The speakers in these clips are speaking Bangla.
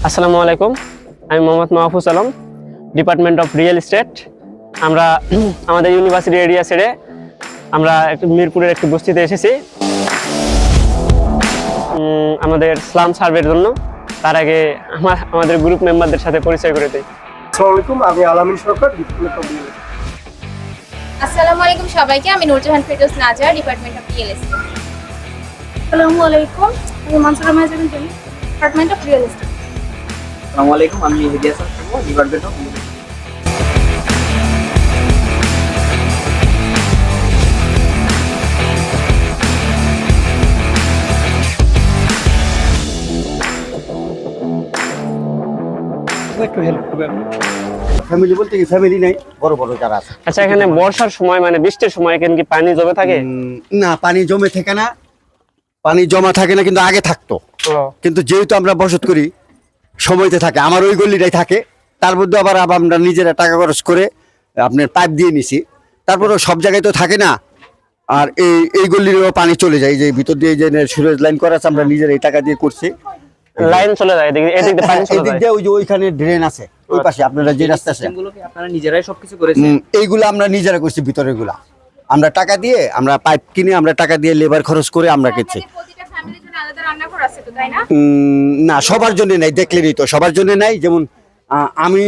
আসসালামু আলাইকুম, আমি Mohammad Mahfuz Alam, department of real estate. আমরা আমাদের ইউনিভার্সিটি এরিয়া ছেড়ে আমরা একটু মিরপুরের একটি বস্তিতে এসেছি আমাদের স্লাম সার্ভের জন্য। তার আগে আমাদের গ্রুপ মেম্বারদের সাথে পরিচয় করে দিই। আসসালামু আলাইকুম, আমি Alamin Sarkar, department of real estate. আসসালামু আলাইকুম সবাইকে, আমি Nurjahan Ferdous Nazar, department of real estate. আসসালামু আলাইকুম, আমি Mansura Mahjabin Jony, department of real estate. আসসালামু আলাইকুম, আমি হিদিয়া সাহেব, ডিপার্টমেন্ট অফ রিয়েল এস্টেট। একটু হেল্প করবেন। ফ্যামিলি বলতে কি ফ্যামিলি নাই, বড় বড় যারা আছে। আচ্ছা, এখানে বর্ষার সময় মানে বৃষ্টির সময় এখানে কি পানি জমে থাকে? না, পানি জমে থাকে না, পানি জমা থাকে না, কিন্তু আগে থাকতো। কিন্তু যেহেতু আমরা বসত করি, সময়তে থাকে, আমার ওই গলিটাই থাকে। তার মধ্যে আবার আমরা নিজেরা টাকা খরচ করে আপনার পাইপ দিয়ে নিছি। তারপরেও সব জায়গায় তো থাকে না, আর এই গলিরও পানি চলে যায়। যে ভিতর দিয়ে যে সুরেজ লাইন করা আছে, আমরা নিজেরা এই টাকা দিয়ে করছি। লাইন চলে যায় এদিক দিয়ে, পানি চলে এদিক যায়। দিয়ে ওই যে ওইখানে ড্রেন আছে, ওই পাশে আপনারা যে রাস্তা আছে, সিস্টেমগুলোকে আপনারা নিজেরাই সবকিছু করেছেন? এইগুলো আমরা নিজেরা করছি। ভিতরের গুলা আমরা টাকা দিয়ে, আমরা পাইপ কিনে, আমরা টাকা দিয়ে লেবার খরচ করে আমরা কেছি। আপনাদের প্রতিটা ফ্যামিলির জন্য আলাদা রান্নাঘর আছে তো, তাই না? না, সবার জন্য নাই, দেখলেনই তো, সবার জন্য নাই। যেমন আমি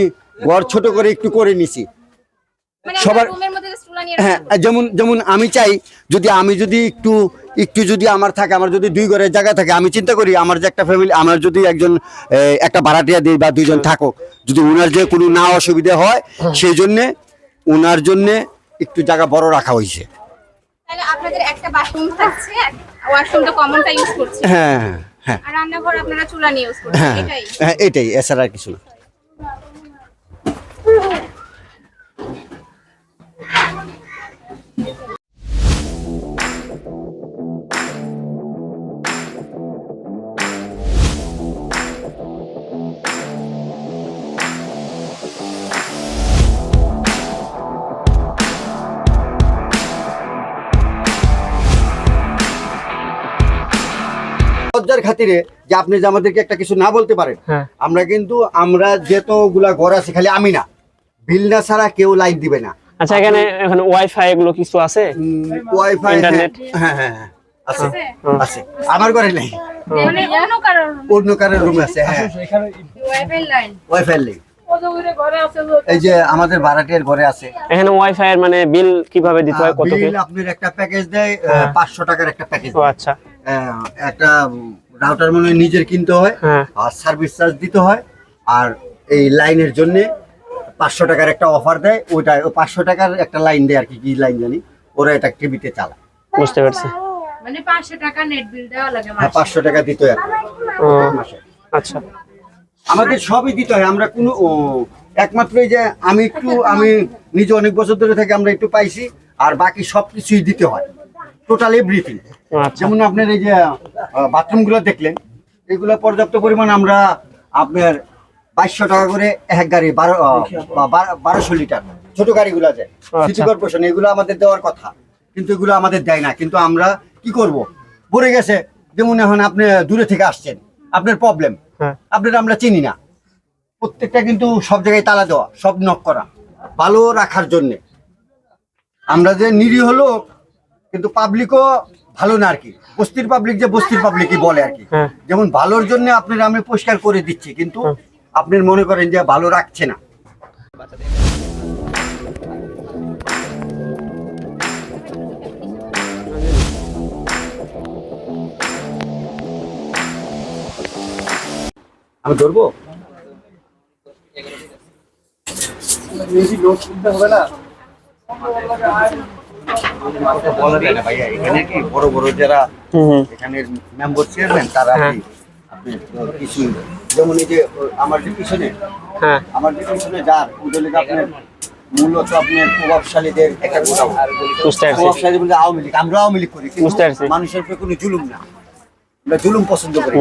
ঘর ছোট করে একটু করে নিছি মানে সবার। রুমের মধ্যে যে চুলা নিয়ে হ্যাঁ, রাখা যেমন যেমন আমি চাই, আমি যদি একটু যদি আমার থাকে, আমার যদি 2 ঘরের জায়গা থাকে, আমি চিন্তা করি আমার যে একটা ফ্যামিলি, আমার যদি একজন একটা ভাড়াটিয়া দিই বা 2 জন থাকুক, যদি ওনার যে কোনো না অসুবিধা হয়, সেই জন্যে ওনার জন্যে একটু জায়গা বড় রাখা হয়েছে। তাহলে আপনাদের একটা বাথরুম থাকছে, ওয়াশরুমটা কমনটা ইউজ করছে, হ্যাঁ হ্যাঁ আর রান্নাঘর আপনারা চুলা নিয়ে ইউজ করছেন, হ্যাঁ এটাই। হ্যাঁ, এটাই, এছাড়া আর কিছু না। লজ্জার খাতিরে যে আপনি যে আমাদেরকে একটা কিছু না বলতে পারেন, হ্যাঁ। আমরা যতগুলা ঘর আছে, খালি আমি না, বিল না ছাড়া কেউ লাইন দিবে না। আচ্ছা, এখানে ওয়াইফাই এগুলো কিছু আছে? Wifi, internet? হ্যাঁ হ্যাঁ হ্যাঁ, আছে আছে। আমার ঘরে নাই, মানে অন্য কারোর অন্য কারোর রুমে আছে। হ্যাঁ, ওয়াইফাই লাইন ওয়াইফাই নেই। ঘরে আছে এই যে আমাদের ভাড়াটিয়ার ঘরে আছে। এখানে ওয়াইফাই এর মানে বিল কিভাবে দিতে হয়, কত কি? বিল আপনার একটা প্যাকেজ দেয়, 500 টাকার একটা প্যাকেজ। ও আচ্ছা। একটা রাউটার মানে নিজের কিনতে হয়, হ্যাঁ। আর সার্ভিস চার্জ দিতে হয়। আর এই লাইনের জন্য 500 টাকার একটা অফার দেয়, ওইটা 500 টাকার একটা লাইন দেয় আর কি, কি লাইন জানি, ওরা এটা টিভিতে চালায়। বুঝতে পারছি। মানে 500 টাকা নেট বিল দেওয়া লাগে হ্যাঁ, 500 টাকা দিতে হয় ও, প্রত্যেক মাসে। আচ্ছা। আমাদের সবই দিতে হয়, আমরা কোনো একমাত্র এই যে আমি নিজে অনেক বছর ধরে থেকে আমরা একটু পাইছি, আর বাকি সবকিছুই দিতে হয়, টোটাল এভরিথিং। আচ্ছা। যেমন আপনার এই যে বাথরুমগুলো দেখলেন, এগুলো পর্যাপ্ত পরিমাণ আমরা আপনার 2200 টাকা করে এক গাড়ি, 1200 লিটার ছোট গাড়িগুলো যায় সিটি কর্পোরেশন, এগুলো আমাদের দেওয়ার কথা, কিন্তু এগুলো আমাদের দেয় না। কিন্তু আমরা কি করব, পড়ে গেছে। যেমন এখন আপনি দূরে থেকে আসছেন, আপনার প্রবলেম, হ্যাঁ। আপনারা আমরা চিনি না, প্রত্যেকটা কিন্তু সব জায়গায় তালা দেওয়া, সব নক করা, ভালো রাখার জন্যে। আমরা যে নিরীহ লোক, কিন্তু পাবলিকও ভালো না আর কি, বস্তির পাবলিক যে বস্তির পাবলিকই বলে আর কি। হ্যাঁ। যেমন ভালোর জন্য আপনারা আমি পরিষ্কার করে দিচ্ছি, কিন্তু আপনি মনে করেন যে ভালো রাখছে না। আমি ধরবো, বেশি লোড করতে হবে না। বলা যায় না ভাইয়া, এখানে কি বড় বড় যারা এখানে মেম্বার চেয়ারম্যান, তারা কি আপনি কিছু, যেমন এই যে আমার যে পিছনে, হ্যাঁ। আমার যে পিছনে যার ওদের আপনার মূলত আপনার প্রভাবশালীদের একটা গোটাও। বুঝতে পারছি। প্রভাবশালী বলতে আওয়ামী লীগ, আমরা আওয়ামী লীগ করি, কিন্তু বুঝতে পারছি। মানুষের উপরে কোনো জুলুম না, আমরা জুলুম পছন্দ করি।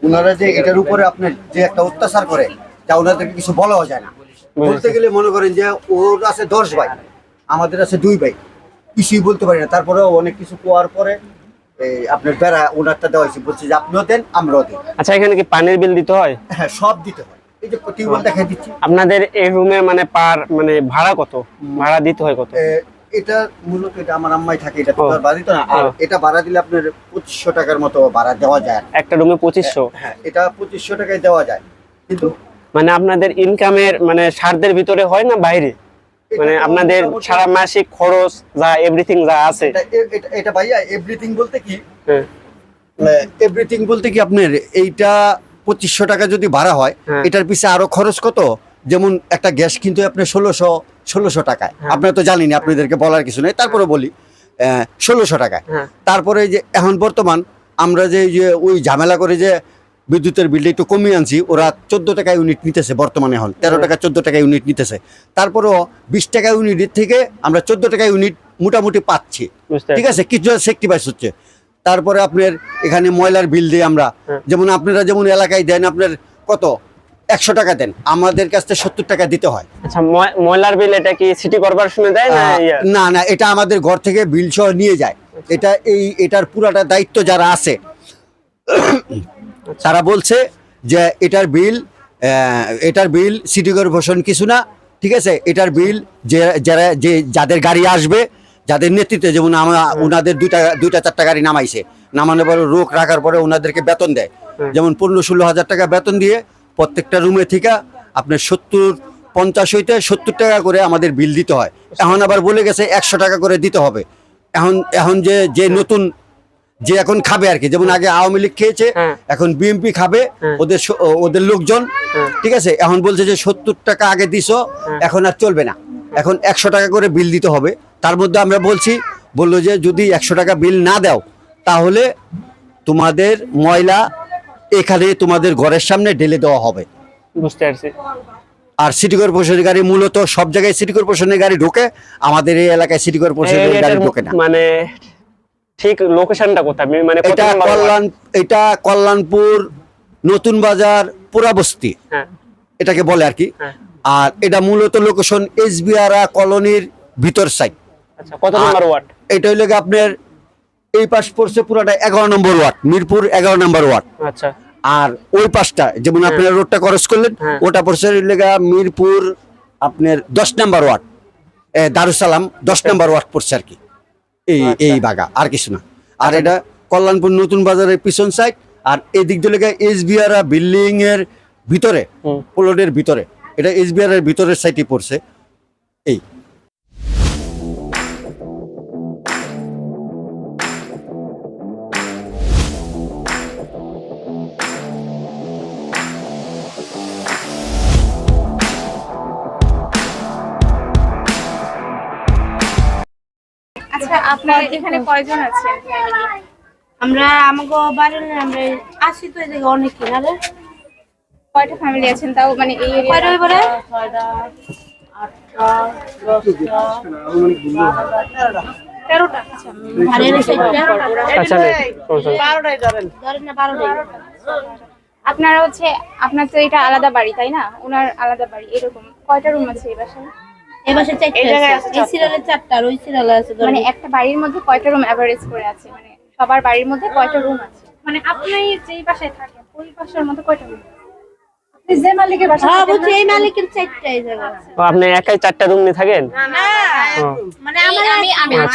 ওনারা যে এটার উপরে আপনার যে একটা অত্যাচার করে, যা ওনাদেরকে কিছু বলাও যায় না। বলতে গেলে মনে করেন যে ওর আছে 10 ভাই, আমাদের আছে 2 ভাই, কিছুই বলতে পারি না। তারপরেও অনেক কিছু কোয়ার পরে আপনার বেড়া ওনারটা দেওয়া হয়েছে, বলছে যে আপনিও দেন আমরাও দেন। আচ্ছা, এখানে কি পানির বিল দিতে হয়? হ্যাঁ, সব দিতে হয়। এই যে টিউবওয়েল দেখা দিচ্ছি, আপনাদের এই রুমে মানে পার মানে ভাড়া কত, ভাড়া দিতে হয় কত? এটা মূলত এটা আমার আম্মাই থাকে, এটা তো ও। আর ভাড়া দিত না। আর এটা ভাড়া দিলে আপনার 2500 টাকার মতো ভাড়া দেওয়া যায়। একটা রুমে 2500? হ্যাঁ, এটা 2500 টাকায় দেওয়া যায়। কিন্তু মানে আপনাদের ইনকামের মানে সাধ্যের ভিতরে হয় না বাইরে? মানে আপনাদের সারা মাসিক খরচ যা এভরিথিং যা আছে এটা ভাইয়া এভরিথিং বলতে কি, হ্যাঁ এভরিথিং বলতে কি আপনার এইটা 2500 টাকা যদি ভাড়া হয়, হ্যাঁ। এটার পিছে আরো খরচ কত, যেমন একটা গ্যাস কিন্তু আপনার 1600 টাকায়, আপনারা তো জানেন, আপনাদেরকে বলার কিছু নেই, তারপরে বলি 1600 টাকায়। হ্যাঁ। তারপরে যে এখন বর্তমান আমরা যে ওই ঝামেলা করে যে বিদ্যুতের বিলটা একটু কমিয়ে আনছি, ওরা 14 টাকা ইউনিট নিতেছে বর্তমানে, এখন 13 টাকা 14 টাকা ইউনিট নিতেছে। তারপরেও 20 টাকা ইউনিটের থেকে আমরা 14 টাকা ইউনিট মোটামুটি পাচ্ছি, বুঝতে ঠিক আছে, কিছু সেক্রিফাইস হচ্ছে। তারপরে আপনার এখানে ময়লার বিল দিই আমরা, যেমন আপনারা যেমন এলাকায় দেন আপনার কত 100 টাকা দেন, আমাদের কাছ থেকে 70 টাকা দিতে হয়। আচ্ছা, ময়লার বিল এটা কি সিটি কর্পোরেশনে দেয় না? না না, এটা আমাদের ঘর থেকে বিল সহ নিয়ে যায়। এটা এটার পুরাটা দায়িত্ব যারা আছে তারা বলছে যে এটার বিল সিটি কর্পোরেশন কিছু না, ঠিক আছে, এটার বিল যাদের গাড়ি আসবে, যাদের নেতৃত্বে, যেমন আমরা ওনাদের দুইটা 4টা গাড়ি নামাইছে, নামানোর পরে রোক রাখার পরে ওনাদেরকে বেতন দেয়, যেমন 15-16 হাজার টাকা বেতন দিয়ে প্রত্যেকটা রুমে থেকে আপনার 50 হইতে 70 টাকা করে আমাদের বিল দিতে হয়। এখন আবার বলে গেছে 100 টাকা করে দিতে হবে। এখন যে নতুন যে এখন খাবে আর কি, যেমন আগে আওয়ামী লীগ খেয়েছে, এখন বিএনপি খাবে, ওদের লোকজন, ঠিক আছে, এখন বলছে যে 70 টাকা আগে দিছো, এখন আর চলবে না, এখন 100 টাকা করে বিল দিতে হবে। তার মধ্যে আমরা বললো যে যদি 100 টাকা বিল না দাও তাহলে তোমাদের ময়লা এখানে তোমাদের ঘরের সামনে ঢেলে দেওয়া হবে। বুঝতে পারছি। আর সিটি কর্পোরেশনের গাড়ি মূলত সব জায়গায় সিটি কর্পোরেশনের গাড়ি ঢোকে, আমাদের এই এলাকায় সিটি কর্পোরেশনের গাড়ি ঢোকে না। মানে ঠিক লোকেশনটা কোথায়, মানে এটা কল্যাণপুর, নতুন বাজার, পুরাবস্তি এটাকে বলে আর কি। আর এটা মূলত লোকেশন SBR কলোনির ভিতর সাইড। আচ্ছা, কত নম্বর ওয়ার্ড? এটা হইলে আপনার এই পাশ পড়ছে পুরাটা 11 নম্বর ওয়ার্ড, মিরপুর 11 নম্বর ওয়ার্ড। আচ্ছা, আর ওই পাশটা যেমন আপনার রোডটা ক্রস করলেন, ওটা পড়ছে মিরপুর আপনার 10 নম্বর ওয়ার্ড, দারুসালাম 10 নম্বর ওয়ার্ড পড়ছে আর কি, এই বাগা, আর কিছু না। আর এটা কল্যাণপুর নতুন বাজারের পিছন সাইড। আর এই দিক দিয়ে SBR বিল্ডিং এর ভিতরে, প্লটের ভিতরে, এটা SBR এর ভিতরের সাইডে পড়ছে। এই আচ্ছা, আপনার এখানে কয়জন আছেন ফ্যামিলি? আমরা আমাগো বাড়ির আমরা আসি তো এই জায়গায় অনেক কিনারে। কয়টা ফ্যামিলি আছেন তাও, মানে এই কয়টা এরিয়া? করে 13টা। বাড়ির সাইডটা আচ্ছা, ধরেন না 12টাই। আপনারা হচ্ছে, আপনার তো এটা আলাদা বাড়ি তাই না, ওনার আলাদা বাড়ি, এরকম কয়টা রুম আছে এই বাসায়? এই বাসে 4টা আছে, এই সিরিয়ালে 4টা, আর ওই সিরিয়ালে আছে মানে একটা বাড়ির মধ্যে কয়টা রুম এভারেজ করে আছে, মানে সবার বাড়ির মধ্যে কয়টা রুম আছে? মানে আপনি যেই বাসায় থাকেন ওই বাসার মধ্যে কয়টা রুম? আপনি যে মালিকের বাসায় হ্যাঁ, থাকেন বুঝছি, না? এই মালিকের 4টা এই জায়গা আছে। আপনি একাই 4টা রুম নিয়ে থাকেন? না, মানে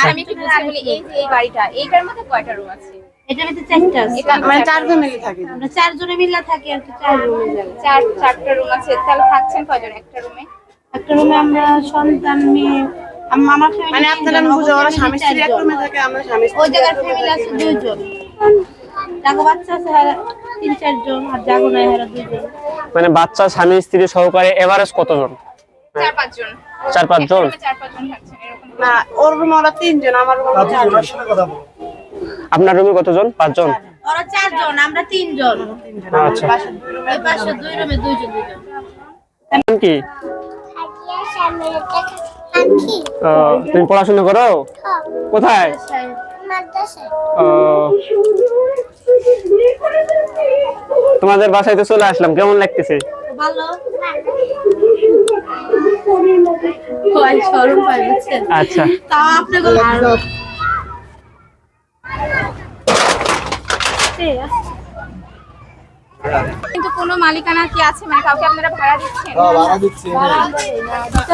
আমি কি বুঝি বলি, এই যে এই বাড়িটা, এইটার মধ্যে কয়টা রুম আছে? এটার ভিতরে 4টা আছে। এটা মানে 4 জন মিলে থাকেন? আমরা 4 জনে মিলে থাকি আর কি, 4 রুমে জায়গা। 4টা রুম আছে, তাহলে থাকছেন কয়জন একটা রুমে? একটা রুমে আমরা সন্তান মেয়ে, আমার ফ্যামিলি, মানে আপনারা বুঝো ওরা স্বামী স্ত্রী এক রুমে থাকে, আমরা স্বামী স্ত্রী। ওই জায়গার ফ্যামিলি আছে 2 জন, জাগো বাচ্চা আছে 3-4 জন, আর জাগো নাই 2 জন। মানে বাচ্চা, স্বামী, স্ত্রী সহকারে এভারেজ কতজন? 4-5 জন। 4-5 জন? 4-5 জন থাকছেন এরকম? না, ওর রুমে ওরা 3 জন, আমার রুমে 4 জন। আপনার রুমে কতজন? 5 জন? ওরা 4 জন, আমরা 3 জন। আচ্ছা, এই পাশে 2 রুমে 2 জন। নাম কি? তুমি পড়াশোনা করো? কোথায়? ও, তোমাদের বাসায় তো চলে আসলাম, কেমন লাগতেছে? ভালো। ওই শরম পাই বুঝছেন? আচ্ছা, তাও আপনাকে ভালো। আছে কিন্তু কোনো মালিকানা কি আছে, মানে কাউকে আপনারা ভাড়া দিচ্ছেন? ভাড়া দিচ্ছি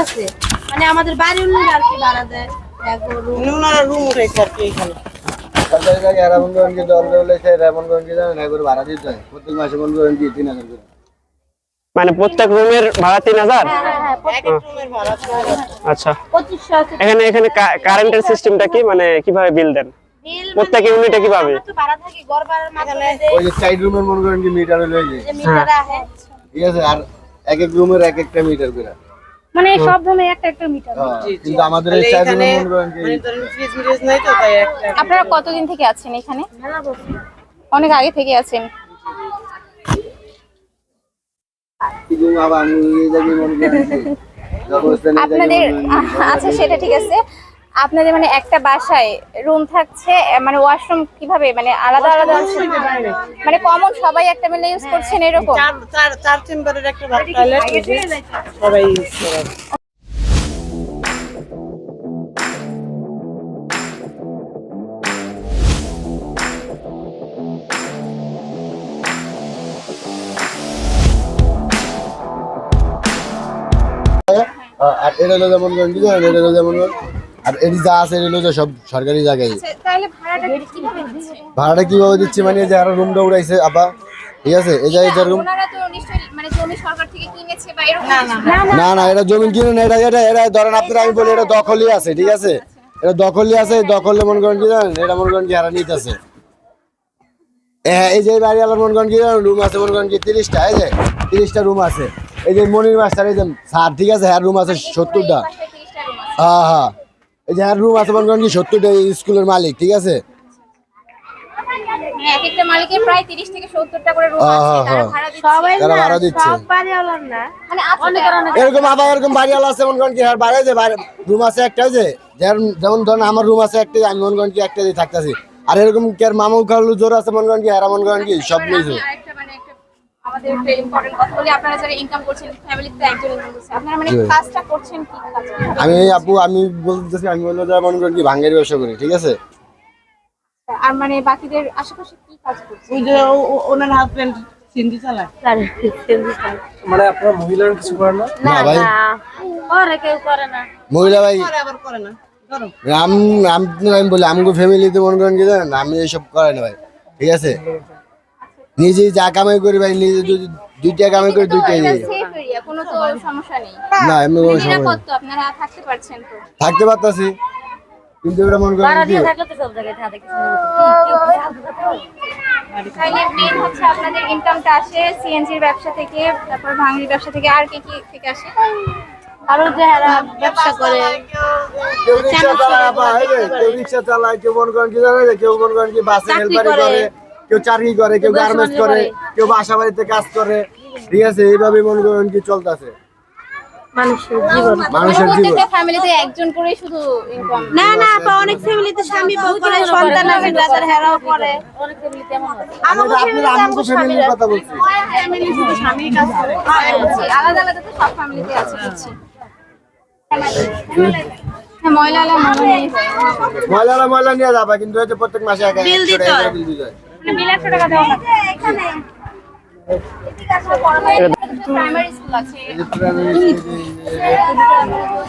আছে মানে আমাদের বাড়ি উন্নয়ন আর কি ভাড়া দেয় এক রুম ওনারা রুম উঠাইছে আর কি এখানে সরকারি জায়গায় এরা মনে করেন কি দল দলে এমন করেন কি জানেন একবার ভাড়া দিতে হয় প্রত্যেক মাসে মনে করেন কি 3000 করে। মানে প্রত্যেক রুমের ভাড়া 3000? এক এক রুমের ভাড়া 3000 আচ্ছা, 2500 আছে এখানে এখানে কারেন্টের সিস্টেমটা কি, মানে কিভাবে বিল দেন? বিল প্রত্যেক ইউনিটে কিভাবে? তো ভাড়া থাকে ঘর ভাড়ার মাধ্যমে ওই যে সাইড রুমের মনে করেন কি মিটার হয়ে যায়, যে মিটার আছে ঠিক আছে, আর এক এক রুমের এক একটা মিটার করে। মানে সব রুমে একটা একটা মিটার। কিন্তু আমাদের এই সাইড রুমের মনে করেন কি ফ্রিজ মিরিজ নাই তো তাই একটা আপনারা কতদিন থেকে আছেন এখানে? অনেক আগে থেকে আছেন। রুম আবার আমি এই জায়গায় মনে করেন কি অবস্থা নেই আপনাদের আচ্ছা সেটা ঠিক আছে, আপনাদের মানে একটা বাসায় রুম থাকছে, মানে ওয়াশরুম কিভাবে, মানে আলাদা আলাদা মানে কমন সবাই একটা মিলে ইউজ করছেন এরকম? চার চেম্বারের একটা টয়লেট সবাই ইউজ করে আর এটা হলো যেমন করেন কি জানেন, এটা হলো যেমন আর এটি যা আছে এটা হলো যে সব সরকারি জায়গায়। তাহলে ভাড়াটা কিভাবে দিচ্ছেন? ভাড়াটা কিভাবে দিচ্ছি মানে এই যে আর রুমটা উড়াইছে আপা, ঠিক আছে, এই যে এটা রুম ওনারা তো নিশ্চয়ই মানে জমি সরকার থেকে কিনেছে বা এরকম না, কিছু? না না এটা জমি কিনে না, এটা ধরেন আপনারা আমি বলি এটা দখলই আছে, ঠিক আছে, এটা দখলই আছে, দখলে মনে করেন কি জানেন এটা মনে করেন কি হারা নিতেছে। এই যে বাড়ি আলার মনে করেন কি রুম আছে মনে করেন কি 30টা, এই যে 30টা রুম আছে, এই যে মনির মাস্টার এই যে স্যার, ঠিক আছে, হ্যাঁ রুম আছে 70টা, হ্যাঁ হ্যাঁ এই যে হ্যাঁ রুম আছে মনে করেন কি 70টা, স্কুলের মালিক, ঠিক আছে। মানে এক একটা মালিকের প্রায় 30 থেকে 70টা করে রুম আছে, তারা ভাড়া দিচ্ছে। সবাই তারা না ভাড়া দিচ্ছে। সব বাড়িওয়ালার না মানে অনেক এরকম আবার এরকম বাড়িওয়ালা আছে মনে করেন কি হ্যাঁ বাইরে যে রুম আছে একটা, যে যেমন ধরেন আমার রুম আছে একটা, আমি মনে করেন কি একটা দিয়ে থাকতেছি, আর এরকম কি আর মামু খালু জোর আছে মনে করেন কি হ্যাঁ মনে করেন কি সব কিছু। আরেকটা মানে একটা আমাদের একটা ইম্পর্টেন্ট কথা বলি, আপনারা যারা ইনকাম করছেন ফ্যামিলিতে একজন ইনকাম করছে, আপনারা মানে জি। কাজটা করছেন কি কাজ? আমি আপু আমি বলতেছি আমি হলো যে মনে করেন কি ভাঙ্গের ব্যবসা করি, ঠিক আছে। আর মানে বাকিদের আশেপাশে কি কাজ করছে? ওই যে ওনার হাজবেন্ড সিন্ধি চালায় মানে আপনারা মহিলারা কিছু করেন না? না ভাই করে কেউ করে না মহিলা ভাই করে আবার করে না ধরো আমি বলি আমগো ফ্যামিলিতে মনে করেন কি জানেন আমি এইসব করাই না ভাই, ঠিক আছে, নিজে যা কামাই করি ভাই নিজে যদি 2টা কামাই করি 2টাই দিই, সেফ এরিয়া, কোনো তো সমস্যা নেই। না এমনি কোনো সময় নিরাপদ নেই। তো, আপনারা থাকতে পারছেন তো? থাকতে পারতাছি কিন্তু এটা মনে করেন কি তাহলে মেন হচ্ছে আপনাদের ইনকামটা আসে সিএনজির ব্যবসা থেকে, তারপর ভাঙড়ির ব্যবসা থেকে, আর কি কি থেকে আসে? আরো যারা ব্যবসা করে কেউ রিক্সা চালায় আপা, এই যে কেউ রিক্সা চালায়, কেউ মনে করেন কি জানেন যে কেউ মনে করেন কি বাসে চাকরি হেল্পারি করে, করে, কেউ চাকরি করে, কেউ কেউ গার্মেন্টস বাসা করে, বাড়ি কেউ বাসা বাড়িতে কাজ করে, ঠিক আছে, এইভাবে মনে করেন কি চলতেছে মানুষের জীবন মানুষের জীবন। প্রত্যেকটা ফ্যামিলিতে একজন করেই শুধু ইনকাম? না না আপা অনেক ফ্যামিলিতে স্বামী বউ করে সন্তান আছে তাদের হেরাও করে অনেক ফ্যামিলিতে এমন আছে আমাদের আপনারা আমগো ফ্যামিলির কথা বলছি, ফ্যামিলি শুধু স্বামী কাজ করে বুঝছি, আলাদা আলাদা তো সব ফ্যামিলিতে আছে, বুঝছি। হ্যাঁ, ময়লা ময়লা নিয়ে যায়। ময়লা নিয়ে যাবে কিন্তু এই যে প্রত্যেক মাসে এক বিল দিতে হয়। বিল দিতে হয়। মানে বিল 100 টাকা দেওয়া লাগে। প্রাইমারি স্কুল আছে।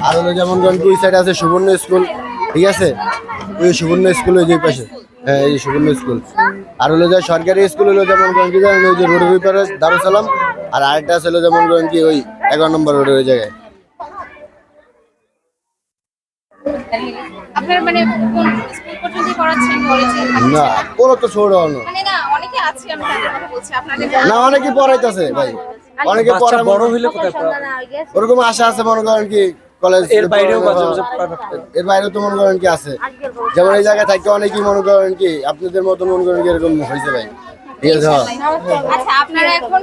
আর হলো যেমন ধরেন কি ওই সাইডে আছে সুবর্ণ স্কুল, ঠিক আছে, ওই সুবর্ণ স্কুল ওই যে পাশে, হ্যাঁ এই সুবর্ণ স্কুল। আর হলো যে সরকারি স্কুল হলো যেমন করেন কি জানেন ওই যে রোডের ভিতরে দারুস সালাম, আর আরেকটা ছিল যেমন করেন কি ওই 11 নম্বর রোডের ওই জায়গায়। আপনার মানে কোন স্কুল পর্যন্ত করাচ্ছেন কলেজে? না কোনো তো ছোট হলো মানে না, অনেকে আছে, আমি তাদের কথা বলছি, আপনাদের না, অনেকে পড়াইতেছে ভাই, অনেকে পড়া বড় হইলে কোথায় ওরকম আশা আছে মনে করেন কি কলেজ এর বাইরেও এর বাইরেও তো মনে করেন কি আছে, যেমন এই জায়গায় থাকতে অনেকেই মনে করেন কি আপনাদের মতন মনে করেন কি এরকম হয়েছে ভাই, ঠিক আছে। আচ্ছা, আপনারা এখন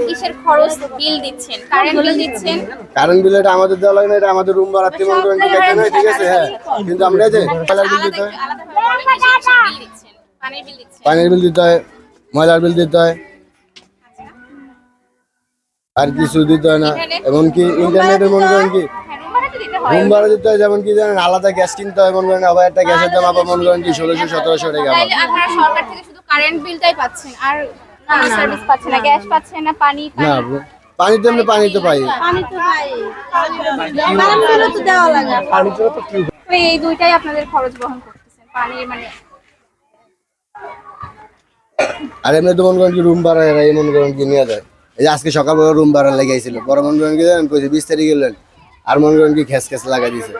কিসের খরচ বিল দিচ্ছেন? কারেন্ট বিল দিচ্ছেন? কারেন্ট বিল এটা আমাদের দেওয়া লাগে না, এটা আমাদের রুম ভাড়াতে মনে করেন কি দেখতে নয়, ঠিক আছে, হ্যাঁ, কিন্তু আমরা এই যে ময়লার বিল দিতে হয়, বিল দিচ্ছেন, পানির বিল দিচ্ছেন? পানির বিল দিতে হয়, ময়লার বিল দিতে হয়, আর কিছু দিতে হয় না, এমনকি ইন্টারনেটের মনে করেন কি হ্যাঁ, রুম ভাড়া তো দিতে হয়। রুম ভাড়া দিতে হয়, যেমন কি জানেন আলাদা গ্যাস কিনতে হয় মনে করেন, আবার একটা গ্যাসের দাম আবার মনে করেন কি 1600-1700 টাকা আবার। তাইলে আপনারা সরকার থেকে শুধু কারেন্ট বিলটাই পাচ্ছেন আর কোনো সার্ভিস পাচ্ছেন না, গ্যাস পাচ্ছেন না, পানি না পানি তো এমনি পানি তো পাই। পানি তো পাই, কারেন্ট বিলও তো দেওয়া লাগে। পানির জন্য তো কি তো এই দুইটাই আপনাদের খরচ বহন করতেছেন পানি মানে। আর এমনি তো মনে করেন কি রুম ভাড়া এরা এই মনে করেন কি নিয়ে যায়। এই যে আজকে সকালবেলা রুম ভাড়া লেগেছিল, পরে মনে করেন কি জানেন কইছে 20 তারিখ গেলেন আর মনে করেন কি খেস লাগাই দিয়েছে।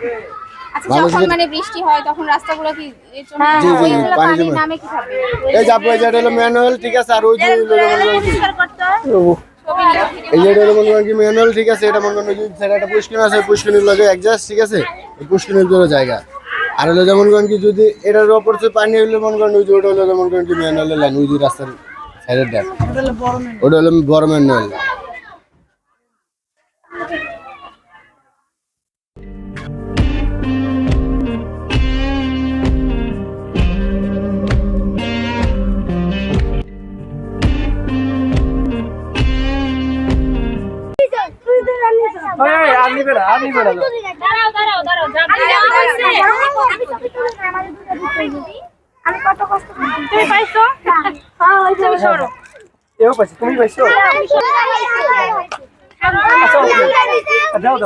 আচ্ছা যখন মানে বৃষ্টি হয় তখন রাস্তাগুলো কি জি, জি, ওইগুলো পানি পানি জমে। নামে কিভাবে? এই যে আপনার যেটা হলো ম্যানুয়াল ঠিক আছে, আর ওই যে হলো মনে করেন কি ছবি নিয়ে এই যে হলো মনে করেন কি ম্যানুয়াল ঠিক আছে, এটা মনে করেন কি সেটা একটা পুষ্কিন আছে, পুষ্কিনের লগে অ্যাডজাস্ট ঠিক আছে, এই পুষ্কিনের জন্য জায়গা। আর হলো যেমন করেন কি যদি এটার উপর থেকে পানি হইলে মনে করেন ওই যে ওটা হলো যেমন করেন কি ম্যানুয়ালের লাইন ওই যে রাস্তার সাইডের ডাক, ওটা হলো বড় ম্যানুয়াল। আর নিবে না আমি কত কষ্ট করছি তুমি পাইছো? তুমি সরো এও পাইছি, তুমি পাইছো? আচ্ছা, okay. দাও।